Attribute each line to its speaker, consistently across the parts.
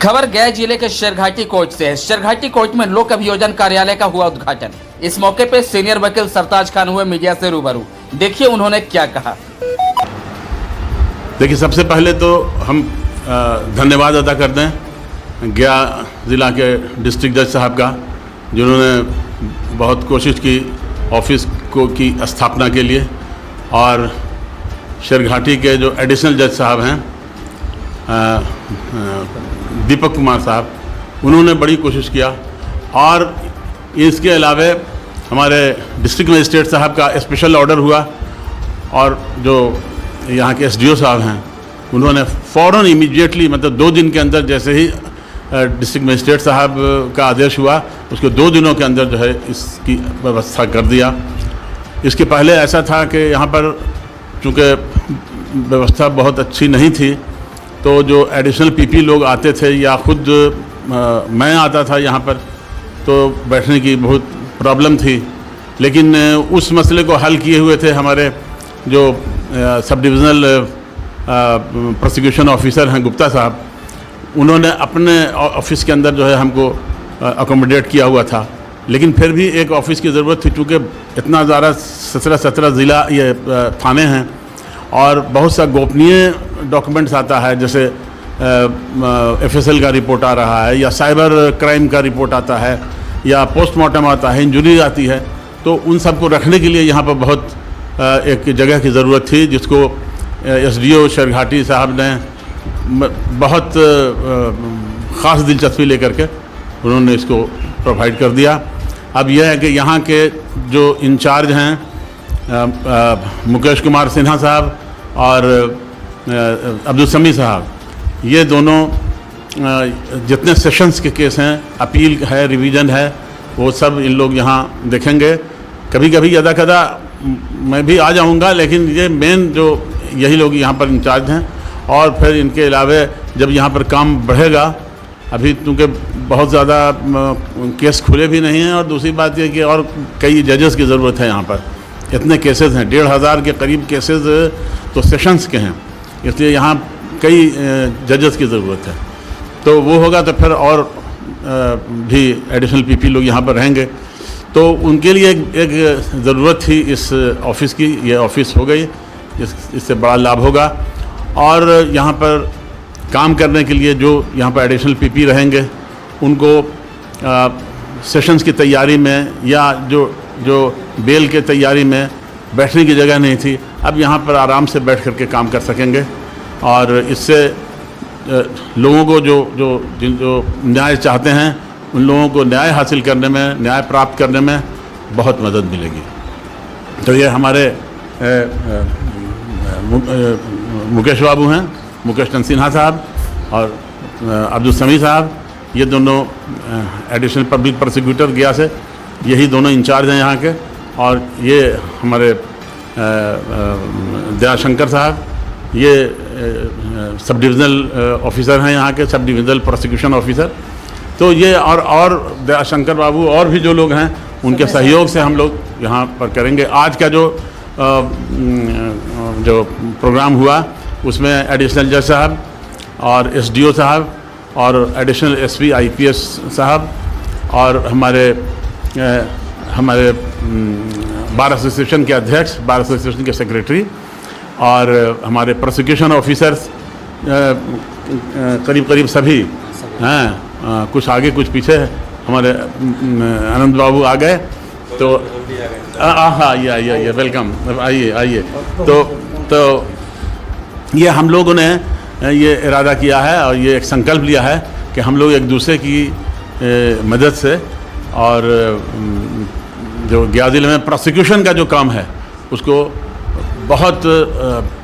Speaker 1: खबर गया जिले के शेरघाटी कोर्ट से है। शेरघाटी कोर्ट में लोक अभियोजन कार्यालय का हुआ उद्घाटन। इस मौके पे सीनियर वकील सरताज खान हुए मीडिया से रूबरू। देखिए उन्होंने क्या कहा।
Speaker 2: देखिए, सबसे पहले तो हम धन्यवाद अदा करते हैं गया ज़िला के डिस्ट्रिक्ट जज साहब का, जिन्होंने बहुत कोशिश की ऑफिस को की स्थापना के लिए, और शेरघाटी के जो एडिशनल जज साहब हैं दीपक कुमार साहब, उन्होंने बड़ी कोशिश किया। और इसके अलावा हमारे डिस्ट्रिक्ट मजिस्ट्रेट साहब का स्पेशल ऑर्डर हुआ, और जो यहाँ के एसडीओ साहब हैं उन्होंने फ़ौरन इमीडिएटली, मतलब 2 दिन के अंदर, जैसे ही डिस्ट्रिक्ट मजिस्ट्रेट साहब का आदेश हुआ उसके 2 दिनों के अंदर जो है इसकी व्यवस्था कर दिया। इसके पहले ऐसा था कि यहाँ पर चूँकि व्यवस्था बहुत अच्छी नहीं थी, तो जो एडिशनल पीपी लोग आते थे या खुद मैं आता था यहाँ पर, तो बैठने की बहुत प्रॉब्लम थी। लेकिन उस मसले को हल किए हुए थे हमारे जो सब डिविज़नल प्रोसिक्यूशन ऑफिसर हैं गुप्ता साहब। उन्होंने अपने ऑफिस के अंदर जो है हमको अकोमोडेट किया हुआ था, लेकिन फिर भी एक ऑफ़िस की ज़रूरत थी, चूँकि इतना ज़्यादा 17 ज़िला ये थाने हैं और बहुत सा गोपनीय डॉक्यूमेंट्स आता है, जैसे एफएसएल का रिपोर्ट आ रहा है, या साइबर क्राइम का रिपोर्ट आता है, या पोस्टमार्टम आता है, इंजरी आती है, तो उन सब को रखने के लिए यहाँ पर बहुत एक जगह की ज़रूरत थी, जिसको एसडीओ शेरघाटी साहब ने बहुत ख़ास दिलचस्पी लेकर के उन्होंने इसको प्रोवाइड कर दिया। अब यह है कि यहाँ के जो इंचार्ज हैं मुकेश कुमार सिन्हा साहब और अब्दुल समी साहब, ये दोनों जितने सेशंस के केस हैं, अपील है, रिवीजन है, वो सब इन लोग यहाँ देखेंगे। कभी कभी यदा कदा मैं भी आ जाऊँगा, लेकिन ये मेन जो यही लोग यहाँ पर इंचार्ज हैं। और फिर इनके अलावा जब यहाँ पर काम बढ़ेगा, अभी क्योंकि बहुत ज़्यादा केस खुले भी नहीं हैं, और दूसरी बात ये कि और कई जजेस की ज़रूरत है यहाँ पर। इतने केसेस हैं, 1500 के करीब केसेस तो सेशंस के हैं, इसलिए यहाँ कई जजेस की ज़रूरत है। तो वो होगा तो फिर और भी एडिशनल पीपी लोग यहाँ पर रहेंगे, तो उनके लिए एक ज़रूरत थी इस ऑफ़िस की। ये ऑफ़िस हो गई, इससे बड़ा लाभ होगा। और यहाँ पर काम करने के लिए जो यहाँ पर एडिशनल पीपी रहेंगे, उनको सेशंस की तैयारी में या जो बेल के तैयारी में बैठने की जगह नहीं थी, अब यहाँ पर आराम से बैठ करके काम कर सकेंगे। और इससे लोगों को जो न्याय चाहते हैं, उन लोगों को न्याय हासिल करने में, न्याय प्राप्त करने में बहुत मदद मिलेगी। तो ये हमारे मुकेश बाबू हैं, मुकेश चंद सिन्हा साहब और अब्दुल समी साहब, ये दोनों एडिशनल पब्लिक प्रोसिक्यूटर गया से, यही दोनों इंचार्ज हैं यहाँ के। और ये हमारे दयाशंकर साहब, ये सब डिविज़नल ऑफिसर हैं यहाँ के, सब डिविज़नल प्रोसिक्यूशन ऑफिसर। तो ये और दयाशंकर बाबू और भी जो लोग हैं, उनके सहयोग से हम लोग यहाँ पर करेंगे। आज का जो प्रोग्राम हुआ उसमें एडिशनल जज साहब और एसडीओ साहब और एडिशनल एसपी आईपीएस साहब और हमारे बार एसोसिएशन के अध्यक्ष, बार एसोसिएशन के सेक्रेटरी और हमारे प्रोसिक्यूशन ऑफिसर्स करीब सभी हैं, कुछ आगे कुछ पीछे। हमारे आनंद बाबू आ गए, तो हाँ, ये वेलकम, आइए। तो ये हम लोगों ने ये इरादा किया है और ये एक संकल्प लिया है कि हम लोग एक दूसरे की मदद से, और जो गया जिले में प्रोसिक्यूशन का जो काम है उसको बहुत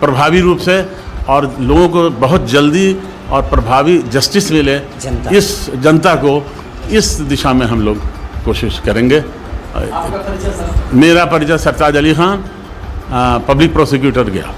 Speaker 2: प्रभावी रूप से और लोगों को बहुत जल्दी और प्रभावी जस्टिस मिले, इस जनता को इस दिशा में हम लोग कोशिश करेंगे। मेरा परिचय सरताज अली खान, पब्लिक प्रोसिक्यूटर गया।